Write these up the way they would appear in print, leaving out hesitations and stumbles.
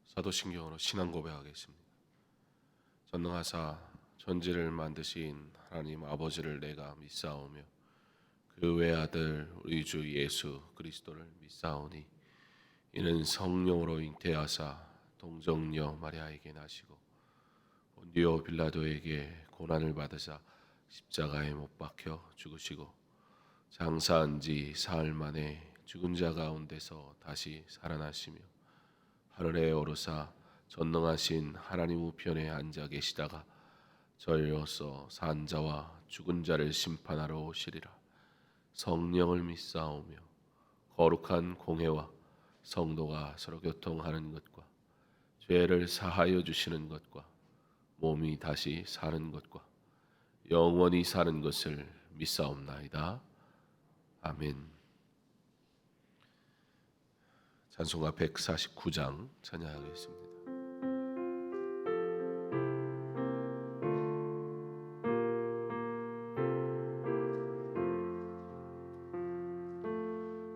사도신경으로 신앙 고백하겠습니다. 전능하사 천지를 만드신 하나님 아버지를 내가 믿사오며 그 외아들 우리 주 예수 그리스도를 믿사오니 이는 성령으로 잉태하사 동정녀 마리아에게 나시고 본디오 빌라도에게 고난을 받으사 십자가에 못 박혀 죽으시고 장사한 지 사흘 만에 죽은 자 가운데서 다시 살아나시며 하늘에 오르사 전능하신 하나님 우편에 앉아 계시다가 저희로서 산 자와 죽은 자를 심판하러 오시리라. 성령을 믿사오며 거룩한 공회와 성도가 서로 교통하는 것과 죄를 사하여 주시는 것과 몸이 다시 사는 것과 영원히 사는 것을 믿사옵나이다. 아멘. 찬송가 149장 찬양하겠습니다.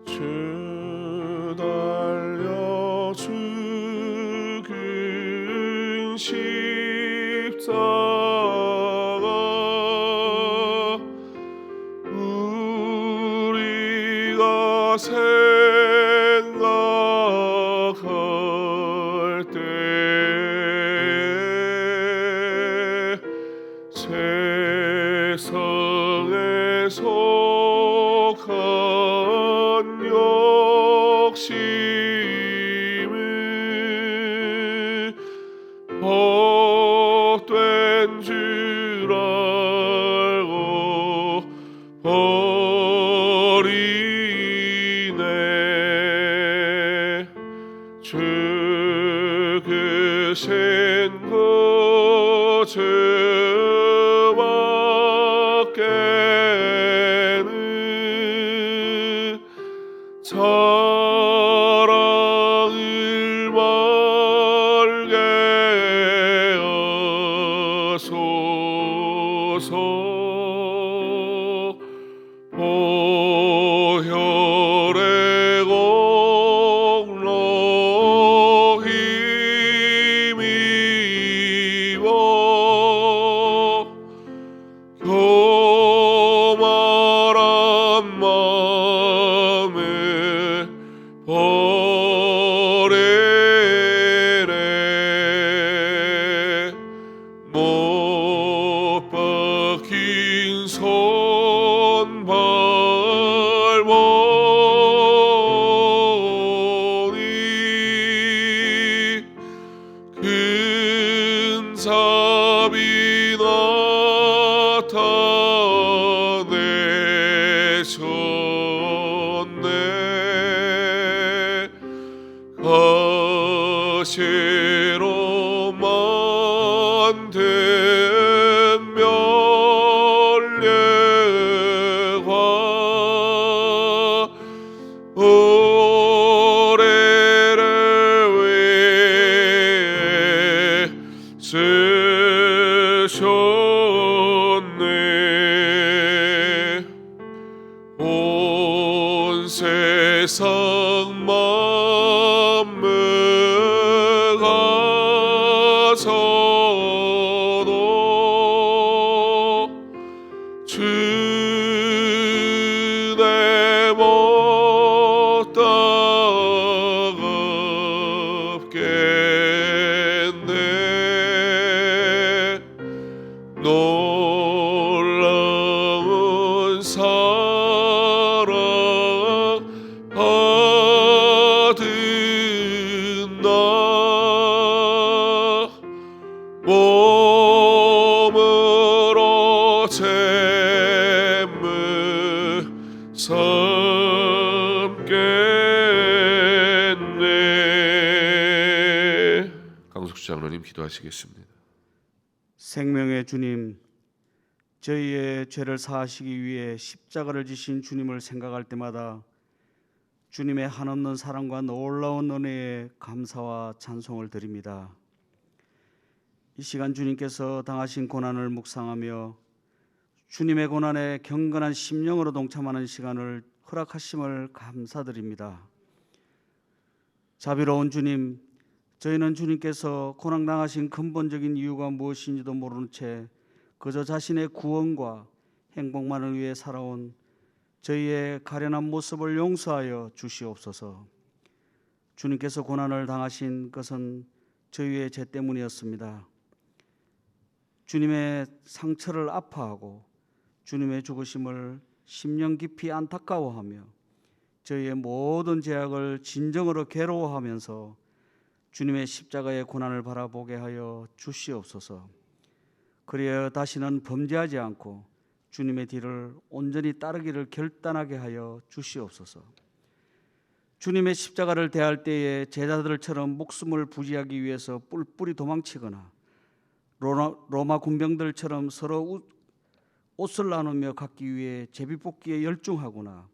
주 달려 죽은 십자가 우리가 생각할 때 세상에 속한 욕심을 헛된 줄 알고 버리네. 죽으신 그 죄밖에는 사랑을 말게 하소서. 보혈의 공로 힘입어 교만한 마음에 버리네. 못 박힌 손발보니 근사비 나타내셨네. 가시로 만든 면례가 우리를 위해 쓰셨네. 온 세상 만물가서도 주내 못 따갑겠네. 놀라운 사랑 받은 나 몸으로 잼을 삼겠네. 강숙 장로님 기도하시겠습니다. 생명의 주님, 저희의 죄를 사하시기 위해 십자가를 지신 주님을 생각할 때마다 주님의 한없는 사랑과 놀라운 은혜에 감사와 찬송을 드립니다. 이 시간 주님께서 당하신 고난을 묵상하며 주님의 고난에 경건한 심령으로 동참하는 시간을 허락하심을 감사드립니다. 자비로운 주님, 저희는 주님께서 고난당하신 근본적인 이유가 무엇인지도 모르는 채 그저 자신의 구원과 행복만을 위해 살아온 저희의 가련한 모습을 용서하여 주시옵소서. 주님께서 고난을 당하신 것은 저희의 죄 때문이었습니다. 주님의 상처를 아파하고 주님의 죽으심을 심령 깊이 안타까워하며 저희의 모든 죄악을 진정으로 괴로워하면서 주님의 십자가의 고난을 바라보게 하여 주시옵소서. 그리하여 다시는 범죄하지 않고 주님의 뒤를 온전히 따르기를 결단하게 하여 주시옵소서. 주님의 십자가를 대할 때에 제자들처럼 목숨을 부지하기 위해서 뿔뿔이 도망치거나 로마 군병들처럼 서로 옷을 나누며 갖기 위해 제비뽑기에 열중하거나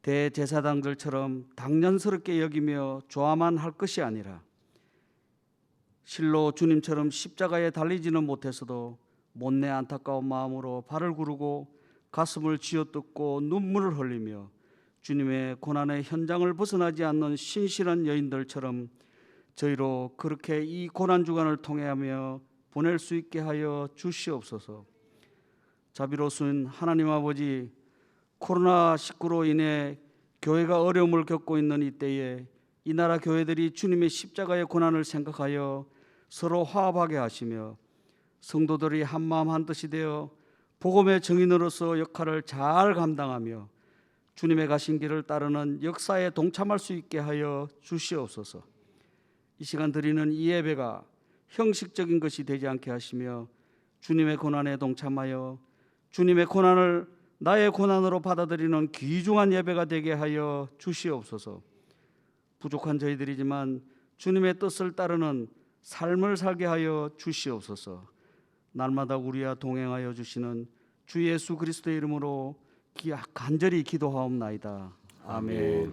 대제사장들처럼 당연스럽게 여기며 좋아만 할 것이 아니라 실로 주님처럼 십자가에 달리지는 못해서도 못내 안타까운 마음으로 발을 구르고 가슴을 쥐어뜯고 눈물을 흘리며 주님의 고난의 현장을 벗어나지 않는 신실한 여인들처럼 저희로 그렇게 이 고난 주간을 통해하며 보낼 수 있게 하여 주시옵소서. 자비로우신 하나님 아버지, 코로나19로 인해 교회가 어려움을 겪고 있는 이때에 이 나라 교회들이 주님의 십자가의 고난을 생각하여 서로 화합하게 하시며 성도들이 한마음 한뜻이 되어 복음의 증인으로서 역할을 잘 감당하며 주님의 가신 길을 따르는 역사에 동참할 수 있게 하여 주시옵소서. 이 시간 드리는 이 예배가 형식적인 것이 되지 않게 하시며 주님의 고난에 동참하여 주님의 고난을 나의 고난으로 받아들이는 귀중한 예배가 되게 하여 주시옵소서. 부족한 저희들이지만 주님의 뜻을 따르는 삶을 살게 하여 주시옵소서. 날마다 우리와 동행하여 주시는 주 예수 그리스도의 이름으로 간절히 기도하옵나이다. 아멘.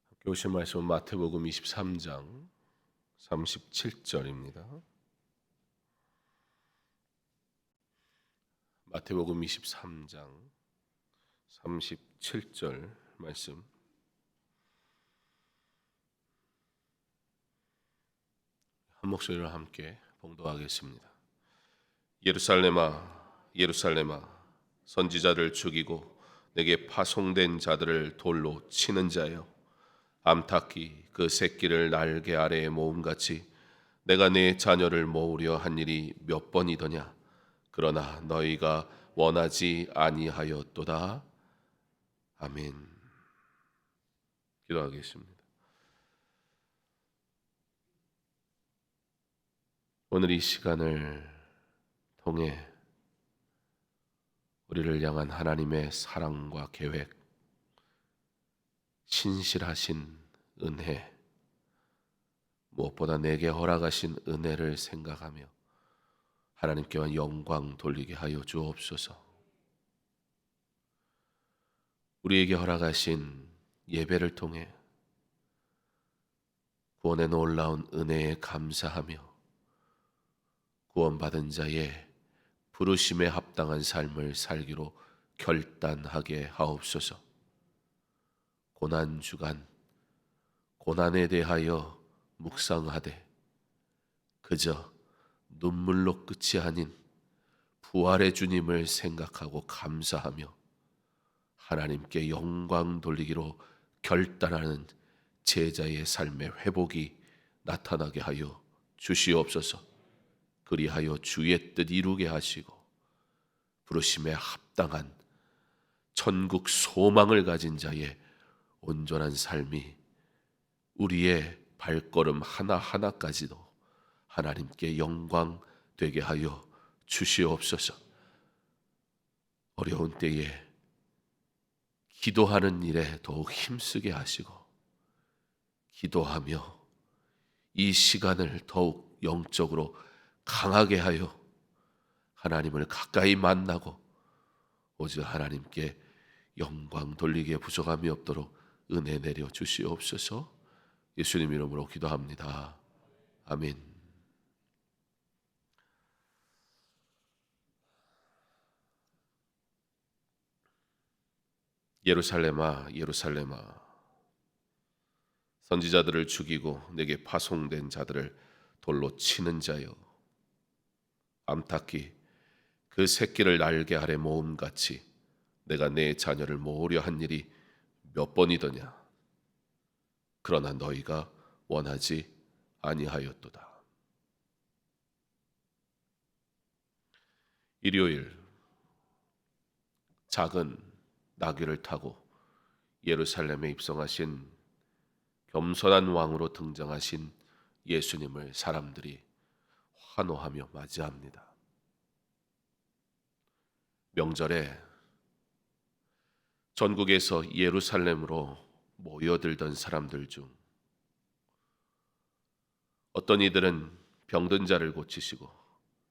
함께 오신 말씀은 마태복음 23장 37절입니다. 마태복음 23장 37절 말씀. 한 목소리로 함께 봉독하겠습니다. 예루살렘아, 예루살렘아, 선지자를 죽이고 내게 파송된 자들을 돌로 치는 자여, 암탉이 그 새끼를 날개 아래에 모음같이 내가 네 자녀를 모으려 한 일이 몇 번이더냐. 그러나 너희가 원하지 아니하였도다. 아멘. 기도하겠습니다. 오늘 이 시간을 통해 우리를 향한 하나님의 사랑과 계획, 신실하신 은혜, 무엇보다 내게 허락하신 은혜를 생각하며 하나님께만 영광 돌리게 하여 주옵소서. 우리에게 허락하신 예배를 통해 구원의 놀라운 은혜에 감사하며 구원받은 자의 부르심에 합당한 삶을 살기로 결단하게 하옵소서. 고난주간 고난에 대하여 묵상하되 그저 눈물로 끝이 아닌 부활의 주님을 생각하고 감사하며 하나님께 영광 돌리기로 결단하는 제자의 삶의 회복이 나타나게 하여 주시옵소서. 그리하여 주의 뜻 이루게 하시고 부르심에 합당한 천국 소망을 가진 자의 온전한 삶이 우리의 발걸음 하나하나까지도 하나님께 영광 되게 하여 주시옵소서. 어려운 때에 기도하는 일에 더욱 힘쓰게 하시고 기도하며 이 시간을 더욱 영적으로 강하게 하여 하나님을 가까이 만나고 오직 하나님께 영광 돌리기에 부족함이 없도록 은혜 내려 주시옵소서. 예수님 이름으로 기도합니다. 아멘. 예루살렘아, 예루살렘아, 선지자들을 죽이고 내게 파송된 자들을 돌로 치는 자여, 암탉이 그 새끼를 날개 아래 모음같이 내가 내 자녀를 모으려 한 일이 몇 번이더냐. 그러나 너희가 원하지 아니하였도다. 일요일, 작은 나귀를 타고 예루살렘에 입성하신 겸손한 왕으로 등장하신 예수님을 사람들이 환호하며 맞이합니다. 명절에 전국에서 예루살렘으로 모여들던 사람들 중 어떤 이들은 병든 자를 고치시고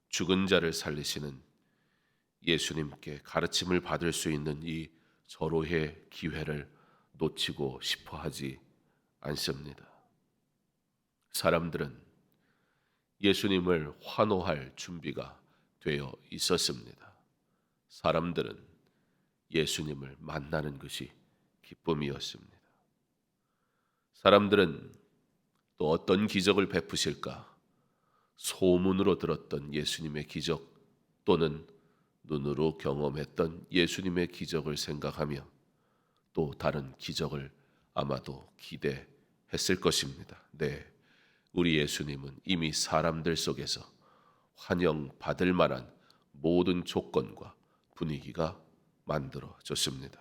죽은 자를 살리시는 예수님께 가르침을 받을 수 있는 이 절호의 기회를 놓치고 싶어 하지 않습니다. 사람들은 예수님을 환호할 준비가 되어 있었습니다. 사람들은 예수님을 만나는 것이 기쁨이었습니다. 사람들은 또 어떤 기적을 베푸실까 소문으로 들었던 예수님의 기적 또는 눈으로 경험했던 예수님의 기적을 생각하며 또 다른 기적을 아마도 기대했을 것입니다. 네, 우리 예수님은 이미 사람들 속에서 환영받을 만한 모든 조건과 분위기가 만들어졌습니다.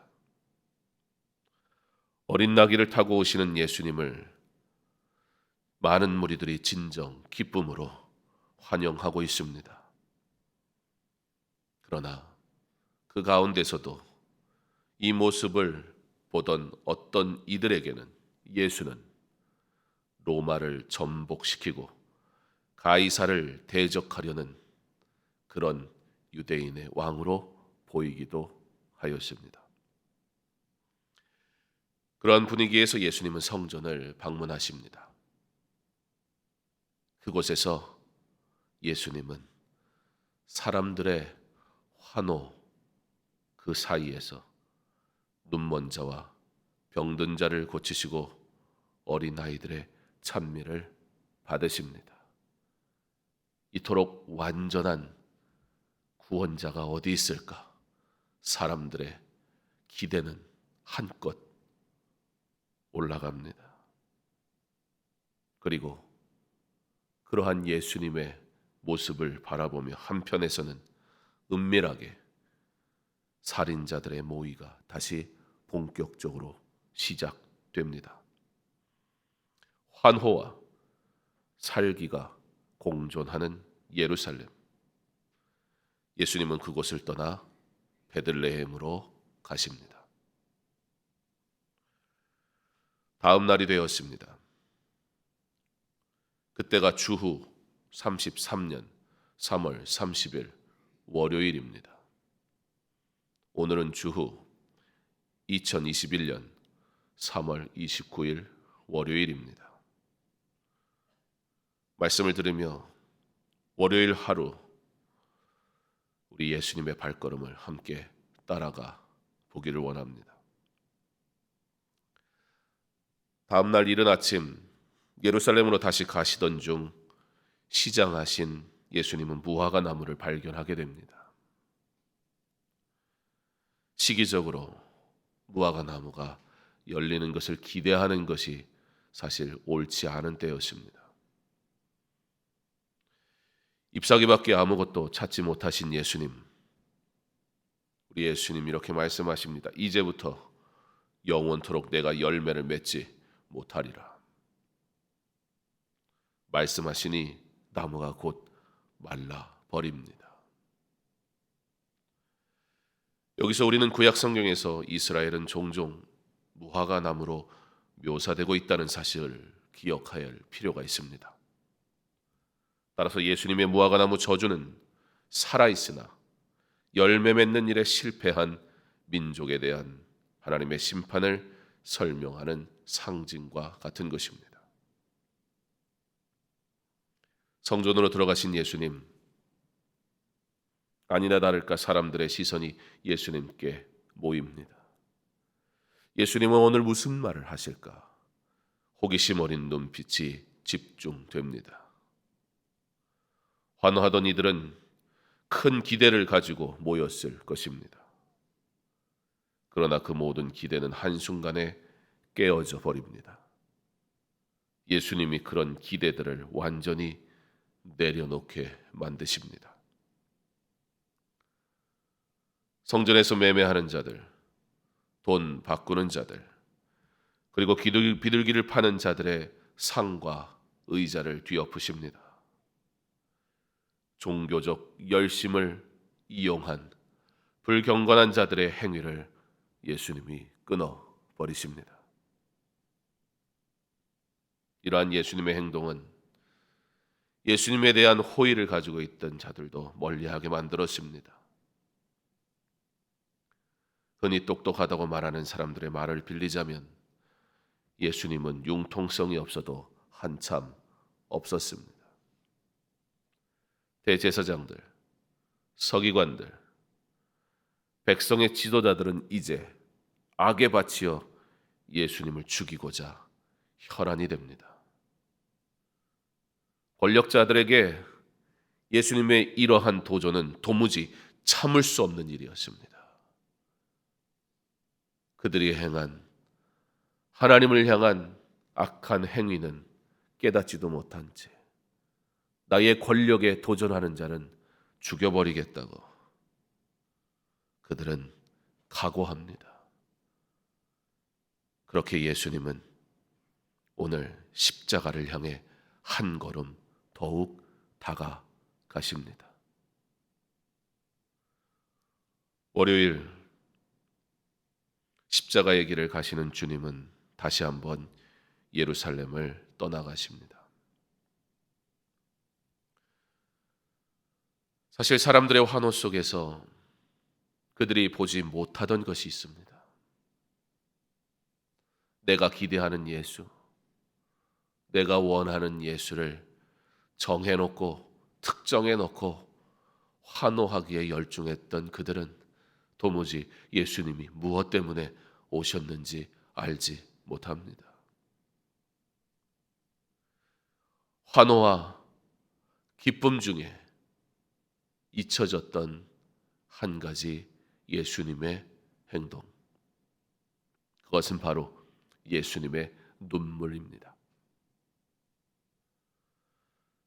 어린 나귀를 타고 오시는 예수님을 많은 무리들이 진정 기쁨으로 환영하고 있습니다. 그러나 그 가운데서도 이 모습을 보던 어떤 이들에게는 예수는 로마를 전복시키고 가이사를 대적하려는 그런 유대인의 왕으로 보이기도 하였습니다. 그러한 분위기에서 예수님은 성전을 방문하십니다. 그곳에서 예수님은 사람들의 환호 그 사이에서 눈먼 자와 병든 자를 고치시고 어린아이들의 찬미를 받으십니다. 이토록 완전한 구원자가 어디 있을까? 사람들의 기대는 한껏 올라갑니다. 그리고 그러한 예수님의 모습을 바라보며 한편에서는 은밀하게 살인자들의 모의가 다시 본격적으로 시작됩니다. 환호와 살기가 공존하는 예루살렘. 예수님은 그곳을 떠나 베들레헴으로 가십니다. 다음 날이 되었습니다. 그때가 주후 33년 3월 30일 월요일입니다. 오늘은 주후 2021년 3월 29일 월요일입니다. 말씀을 들으며 월요일 하루 우리 예수님의 발걸음을 함께 따라가 보기를 원합니다. 다음 날 이른 아침 예루살렘으로 다시 가시던 중 시장하신 예수님은 무화과 나무를 발견하게 됩니다. 시기적으로 무화과 나무가 열리는 것을 기대하는 것이 사실 옳지 않은 때였습니다. 잎사귀밖에 아무것도 찾지 못하신 예수님, 우리 예수님 이렇게 말씀하십니다. 이제부터 영원토록 내가 열매를 맺지 못하리라. 말씀하시니 나무가 곧 말라 버립니다. 여기서 우리는 구약 성경에서 이스라엘은 종종 무화과 나무로 묘사되고 있다는 사실을 기억해야 할 필요가 있습니다. 따라서 예수님의 무화과 나무 저주는 살아있으나 열매 맺는 일에 실패한 민족에 대한 하나님의 심판을 설명하는 상징과 같은 것입니다. 성전으로 들어가신 예수님, 아니나 다를까 사람들의 시선이 예수님께 모입니다. 예수님은 오늘 무슨 말을 하실까? 호기심 어린 눈빛이 집중됩니다. 환호하던 이들은 큰 기대를 가지고 모였을 것입니다. 그러나 그 모든 기대는 한순간에 깨어져 버립니다. 예수님이 그런 기대들을 완전히 내려놓게 만드십니다. 성전에서 매매하는 자들, 돈 바꾸는 자들, 그리고 비둘기를 파는 자들의 상과 의자를 뒤엎으십니다. 종교적 열심을 이용한 불경건한 자들의 행위를 예수님이 끊어버리십니다. 이러한 예수님의 행동은 예수님에 대한 호의를 가지고 있던 자들도 멀리하게 만들었습니다. 흔히 똑똑하다고 말하는 사람들의 말을 빌리자면 예수님은 융통성이 없어도 한참 없었습니다. 대제사장들, 서기관들, 백성의 지도자들은 이제 악에 바치어 예수님을 죽이고자 혈안이 됩니다. 권력자들에게 예수님의 이러한 도전은 도무지 참을 수 없는 일이었습니다. 그들이 행한 하나님을 향한 악한 행위는 깨닫지도 못한 채 나의 권력에 도전하는 자는 죽여버리겠다고 그들은 각오합니다. 그렇게 예수님은 오늘 십자가를 향해 한 걸음 더욱 다가가십니다. 월요일 십자가의 길을 가시는 주님은 다시 한번 예루살렘을 떠나가십니다. 사실 사람들의 환호 속에서 그들이 보지 못하던 것이 있습니다. 내가 기대하는 예수, 내가 원하는 예수를 정해놓고 특정해놓고 환호하기에 열중했던 그들은 도무지 예수님이 무엇 때문에 오셨는지 알지 못합니다. 환호와 기쁨 중에 잊혀졌던 한 가지 예수님의 행동. 그것은 바로 예수님의 눈물입니다.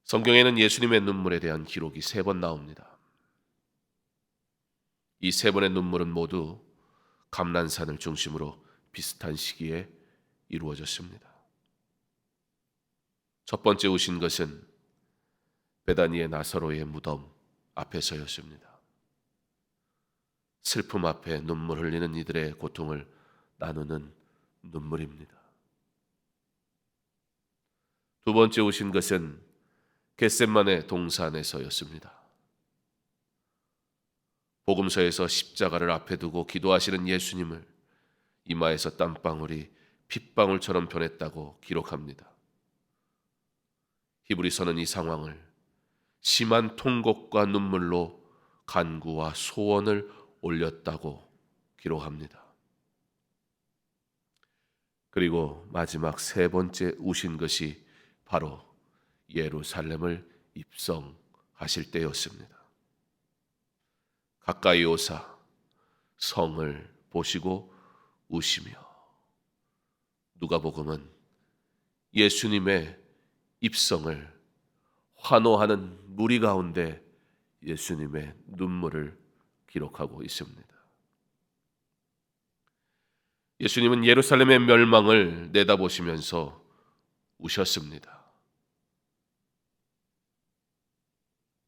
성경에는 예수님의 눈물에 대한 기록이 3번 나옵니다. 이 3번의 눈물은 모두 감난산을 중심으로 비슷한 시기에 이루어졌습니다. 첫 번째 우신 것은 베다니의 나사로의 무덤 앞에서였습니다. 슬픔 앞에 눈물 흘리는 이들의 고통을 나누는 눈물입니다. 두 번째 우신 것은 겟셋마네 동산에서였습니다. 복음서에서 십자가를 앞에 두고 기도하시는 예수님을 이마에서 땀방울이 핏방울처럼 변했다고 기록합니다. 히브리서는 이 상황을 심한 통곡과 눈물로 간구와 소원을 올렸다고 기록합니다. 그리고 마지막 3번째 우신 것이 바로 예루살렘을 입성하실 때였습니다. 가까이 오사 성을 보시고 우시며, 누가복음은 예수님의 입성을 환호하는 무리 가운데 예수님의 눈물을 기록하고 있습니다. 예수님은 예루살렘의 멸망을 내다보시면서 우셨습니다.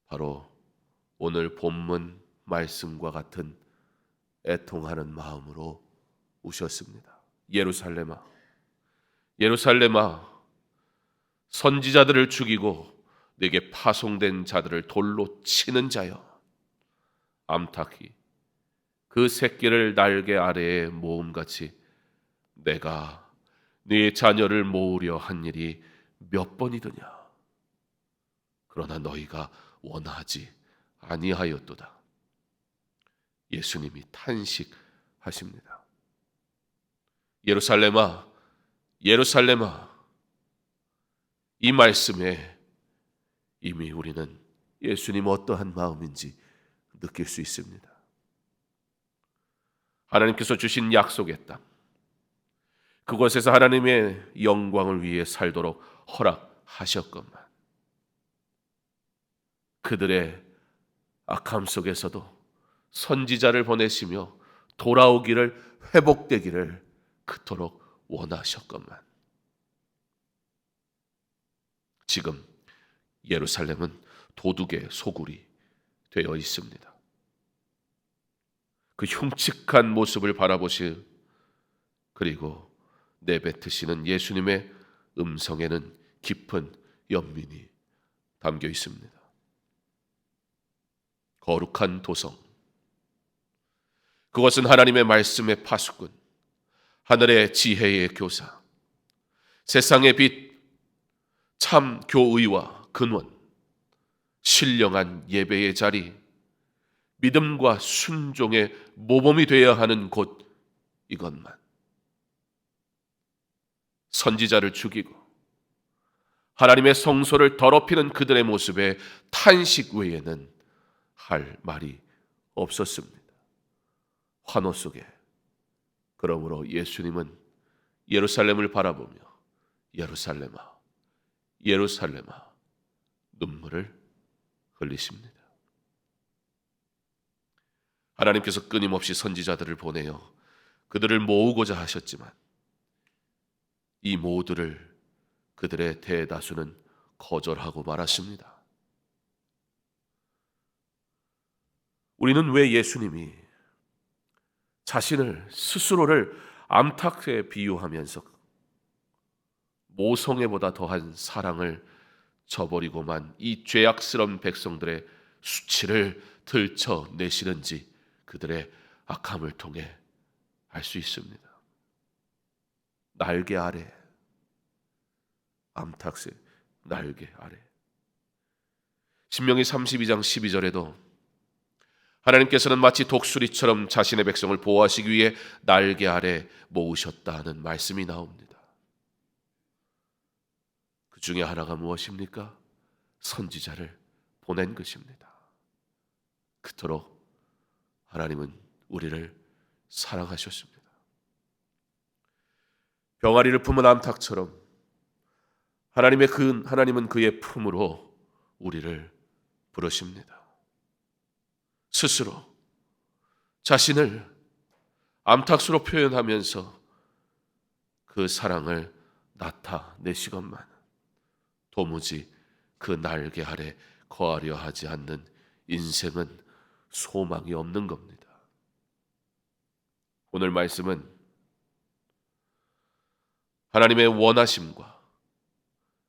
바로 오늘 본문 말씀과 같은 애통하는 마음으로 우셨습니다. 예루살렘아, 예루살렘아, 선지자들을 죽이고 내게 파송된 자들을 돌로 치는 자여, 암탉이 그 새끼를 날개 아래에 모음같이 내가 네 자녀를 모으려 한 일이 몇 번이더냐. 그러나 너희가 원하지 아니하였도다. 예수님이 탄식하십니다. 예루살렘아, 예루살렘아. 이 말씀에 이미 우리는 예수님 어떠한 마음인지 느낄 수 있습니다. 하나님께서 주신 약속의 땅, 그곳에서 하나님의 영광을 위해 살도록 허락하셨건만 그들의 악함 속에서도 선지자를 보내시며 돌아오기를, 회복되기를 그토록 원하셨건만 지금 예루살렘은 도둑의 소굴이 되어 있습니다. 그 흉측한 모습을 바라보시 그리고 내뱉으시는 예수님의 음성에는 깊은 연민이 담겨 있습니다. 거룩한 도성, 그것은 하나님의 말씀의 파수꾼, 하늘의 지혜의 교사, 세상의 빛, 참 교의와 근원, 신령한 예배의 자리, 믿음과 순종의 모범이 되어야 하는 곳, 이것만. 선지자를 죽이고 하나님의 성소를 더럽히는 그들의 모습에 탄식 외에는 할 말이 없었습니다. 환호 속에 그러므로 예수님은 예루살렘을 바라보며 예루살렘아, 예루살렘아 눈물을 흘리십니다. 하나님께서 끊임없이 선지자들을 보내어 그들을 모으고자 하셨지만 이 모두를 그들의 대다수는 거절하고 말았습니다. 우리는 왜 예수님이 자신을 스스로를 암탉에 비유하면서 모성애보다 더한 사랑을 저버리고만 이 죄악스러운 백성들의 수치를 들춰내시는지 그들의 악함을 통해 알 수 있습니다. 날개 아래, 암탉의 날개 아래. 신명기 32장 12절에도 하나님께서는 마치 독수리처럼 자신의 백성을 보호하시기 위해 날개 아래 모으셨다는 말씀이 나옵니다. 그 중에 하나가 무엇입니까? 선지자를 보낸 것입니다. 그토록 하나님은 우리를 사랑하셨습니다. 병아리를 품은 암탉처럼 하나님은 그의 품으로 우리를 부르십니다. 스스로 자신을 암탉으로 표현하면서 그 사랑을 나타내시건만 도무지 그 날개 아래 거하려 하지 않는 인생은 소망이 없는 겁니다. 오늘 말씀은 하나님의 원하심과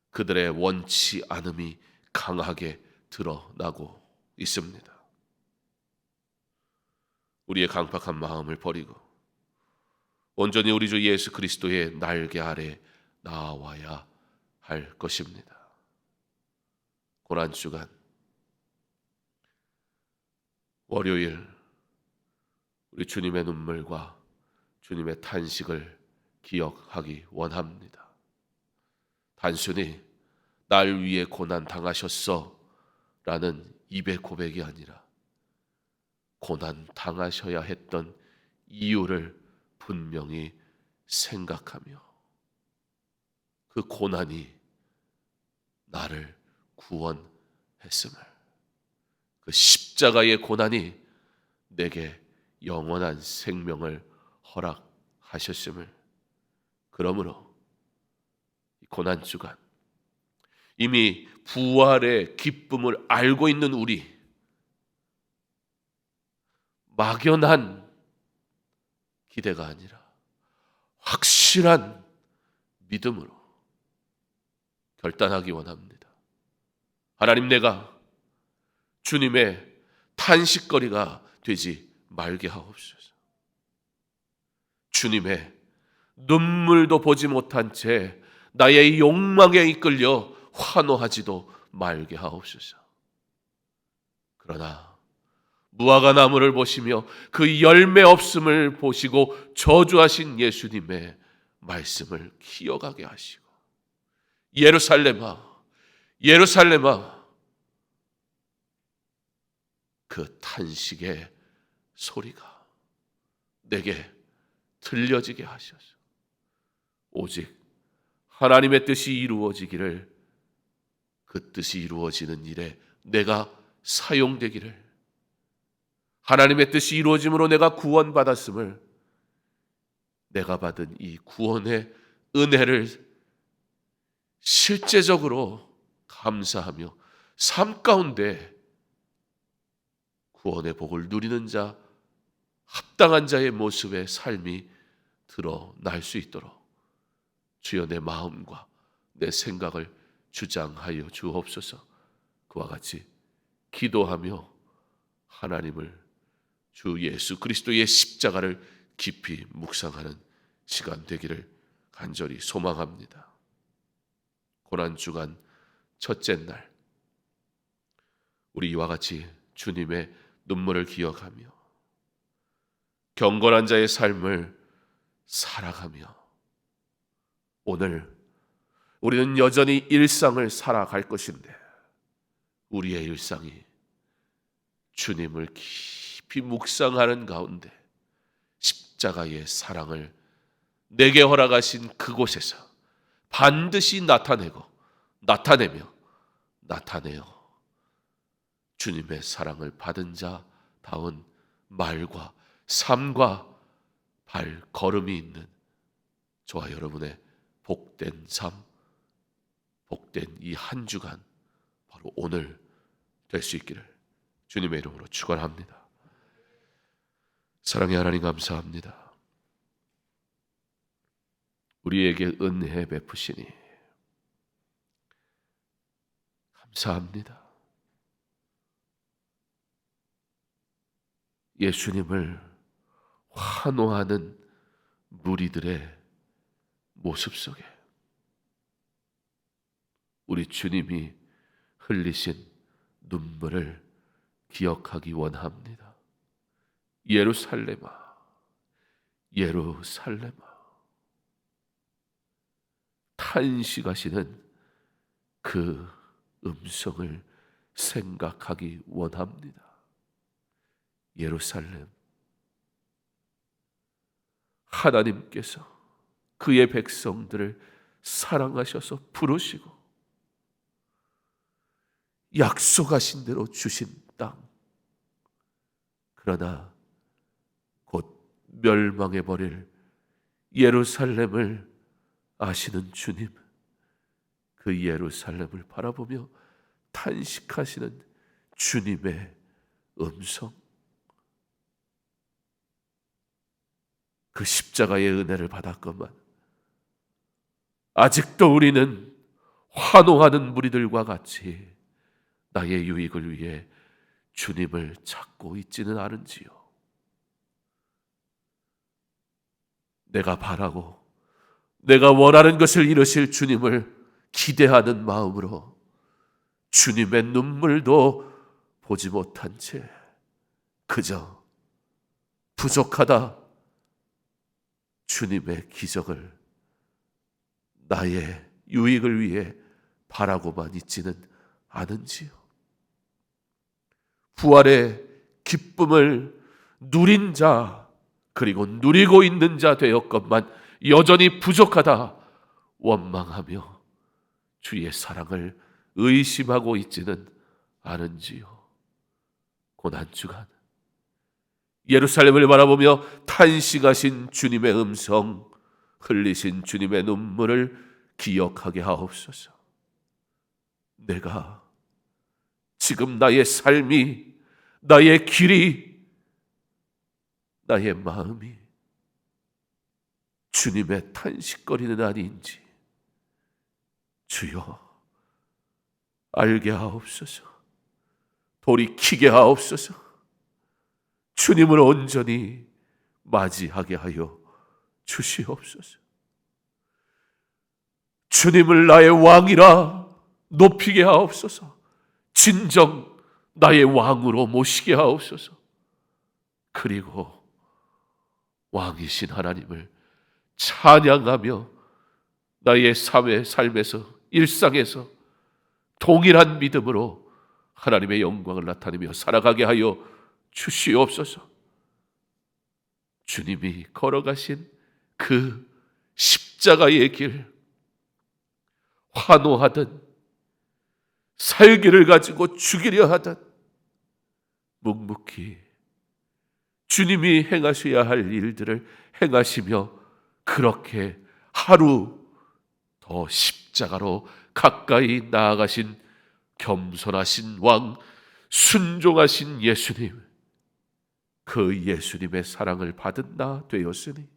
그들의 원치 않음이 강하게 드러나고 있습니다. 우리의 강팍한 마음을 버리고 온전히 우리 주 예수 그리스도의 날개 아래 나와야 할 것입니다. 고난주간 월요일 우리 주님의 눈물과 주님의 탄식을 기억하기 원합니다. 단순히 날 위해 고난 당하셨어 라는 입의 고백이 아니라 고난 당하셔야 했던 이유를 분명히 생각하며 그 고난이 나를 구원했음을, 그 십자가의 고난이 내게 영원한 생명을 허락하셨음을, 그러므로 고난 주간 이미 부활의 기쁨을 알고 있는 우리, 막연한 기대가 아니라 확실한 믿음으로 결단하기 원합니다. 하나님, 내가 주님의 탄식거리가 되지 말게 하옵소서. 주님의 눈물도 보지 못한 채 나의 욕망에 이끌려 환호하지도 말게 하옵소서. 그러나 무화과 나무를 보시며 그 열매 없음을 보시고 저주하신 예수님의 말씀을 기억하게 하시고, 예루살렘아, 예루살렘아, 그 탄식의 소리가 내게 들려지게 하셔서 오직 하나님의 뜻이 이루어지기를, 그 뜻이 이루어지는 일에 내가 사용되기를, 하나님의 뜻이 이루어짐으로 내가 구원받았음을, 내가 받은 이 구원의 은혜를 실제적으로 감사하며 삶 가운데 구원의 복을 누리는 자, 합당한 자의 모습의 삶이 드러날 수 있도록 주여 내 마음과 내 생각을 주장하여 주옵소서. 그와 같이 기도하며 하나님을, 주 예수 그리스도의 십자가를 깊이 묵상하는 시간 되기를 간절히 소망합니다. 고난주간 첫째 날, 우리 이와 같이 주님의 눈물을 기억하며 경건한 자의 삶을 살아가며, 오늘 우리는 여전히 일상을 살아갈 것인데 우리의 일상이 주님을 깊이 묵상하는 가운데 십자가의 사랑을 내게 허락하신 그곳에서 반드시 나타내며 주님의 사랑을 받은 자다운 말과 삶과 발걸음이 있는 저와 여러분의 복된 삶, 복된 이 한 주간, 바로 오늘 될 수 있기를 주님의 이름으로 축원합니다. 사랑의 하나님, 감사합니다. 우리에게 은혜 베푸시니 감사합니다. 예수님을 환호하는 무리들의 모습 속에 우리 주님이 흘리신 눈물을 기억하기 원합니다. 예루살렘아, 예루살렘아, 탄식하시는 그 음성을 생각하기 원합니다. 예루살렘, 하나님께서 그의 백성들을 사랑하셔서 부르시고 약속하신 대로 주신 땅, 그러나 곧 멸망해버릴 예루살렘을 아시는 주님, 그 예루살렘을 바라보며 탄식하시는 주님의 음성, 그 십자가의 은혜를 받았건만 아직도 우리는 환호하는 무리들과 같이 나의 유익을 위해 주님을 찾고 있지는 않은지요. 내가 바라고 내가 원하는 것을 이루실 주님을 기대하는 마음으로 주님의 눈물도 보지 못한 채 그저 부족하다, 주님의 기적을 나의 유익을 위해 바라고만 있지는 않은지요. 부활의 기쁨을 누린 자, 그리고 누리고 있는 자 되었건만 여전히 부족하다 원망하며 주의 사랑을 의심하고 있지는 않은지요. 고난주간 예루살렘을 바라보며 탄식하신 주님의 음성, 흘리신 주님의 눈물을 기억하게 하옵소서. 내가 지금 나의 삶이, 나의 길이, 나의 마음이 주님의 탄식거리는 아닌지 주여 알게 하옵소서. 돌이키게 하옵소서. 주님을 온전히 맞이하게 하여 주시옵소서. 주님을 나의 왕이라 높이게 하옵소서. 진정 나의 왕으로 모시게 하옵소서. 그리고 왕이신 하나님을 찬양하며 나의 삶에서 일상에서 동일한 믿음으로 하나님의 영광을 나타내며 살아가게 하여 주시옵소서. 주님이 걸어가신 그 십자가의 길, 환호하든 살기를 가지고 죽이려 하든 묵묵히 주님이 행하셔야 할 일들을 행하시며 그렇게 하루 더 십자가로 가까이 나아가신 겸손하신 왕, 순종하신 예수님, 그 예수님의 사랑을 받은 나 되었으니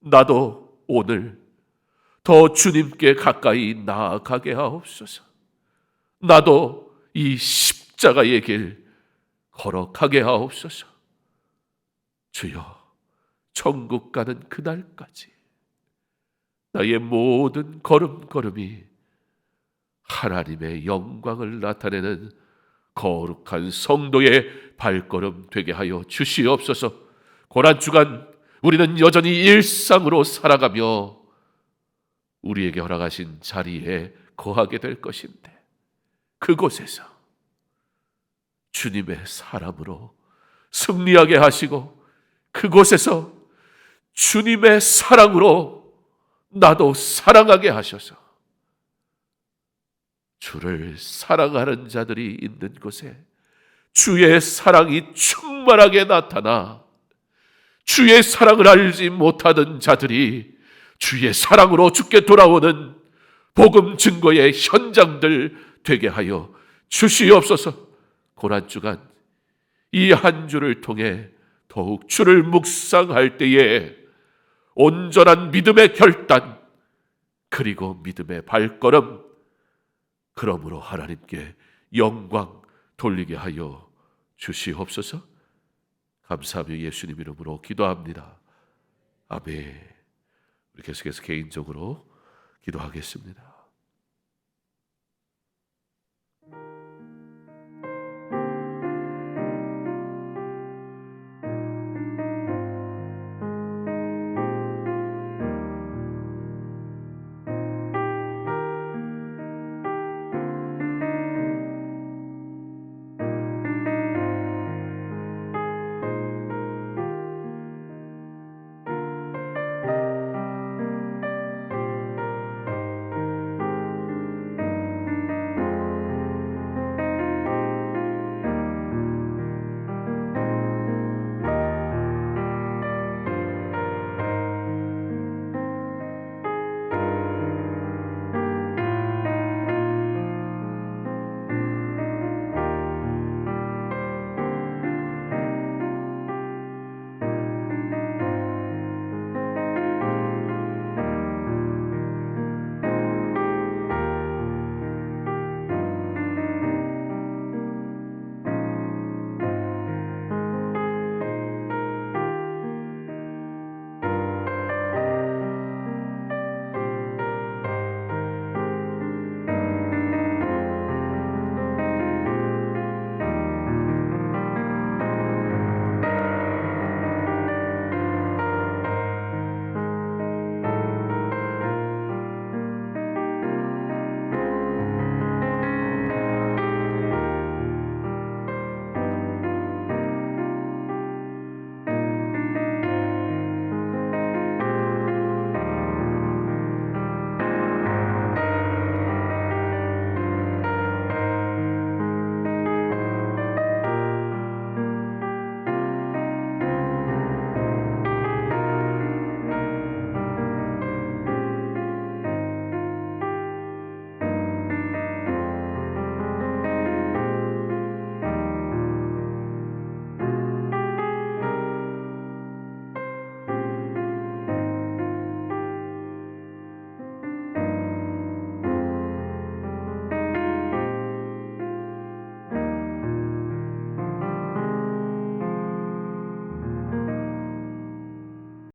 나도 오늘 더 주님께 가까이 나아가게 하옵소서. 나도 이 십자가의 길 걸어가게 하옵소서. 주여, 천국 가는 그날까지 나의 모든 걸음걸음이 하나님의 영광을 나타내는 거룩한 성도의 발걸음 되게 하여 주시옵소서. 고난주간 우리는 여전히 일상으로 살아가며 우리에게 허락하신 자리에 거하게 될 것인데 그곳에서 주님의 사람으로 승리하게 하시고 그곳에서 주님의 사랑으로 나도 사랑하게 하셔서 주를 사랑하는 자들이 있는 곳에 주의 사랑이 충만하게 나타나 주의 사랑을 알지 못하던 자들이 주의 사랑으로 주께 돌아오는 복음 증거의 현장들 되게 하여 주시옵소서. 고난주간 이 한 주를 통해 더욱 주를 묵상할 때에 온전한 믿음의 결단 그리고 믿음의 발걸음, 그러므로 하나님께 영광 돌리게 하여 주시옵소서. 감사하며 예수님 이름으로 기도합니다. 아멘. 우리 계속해서 개인적으로 기도하겠습니다.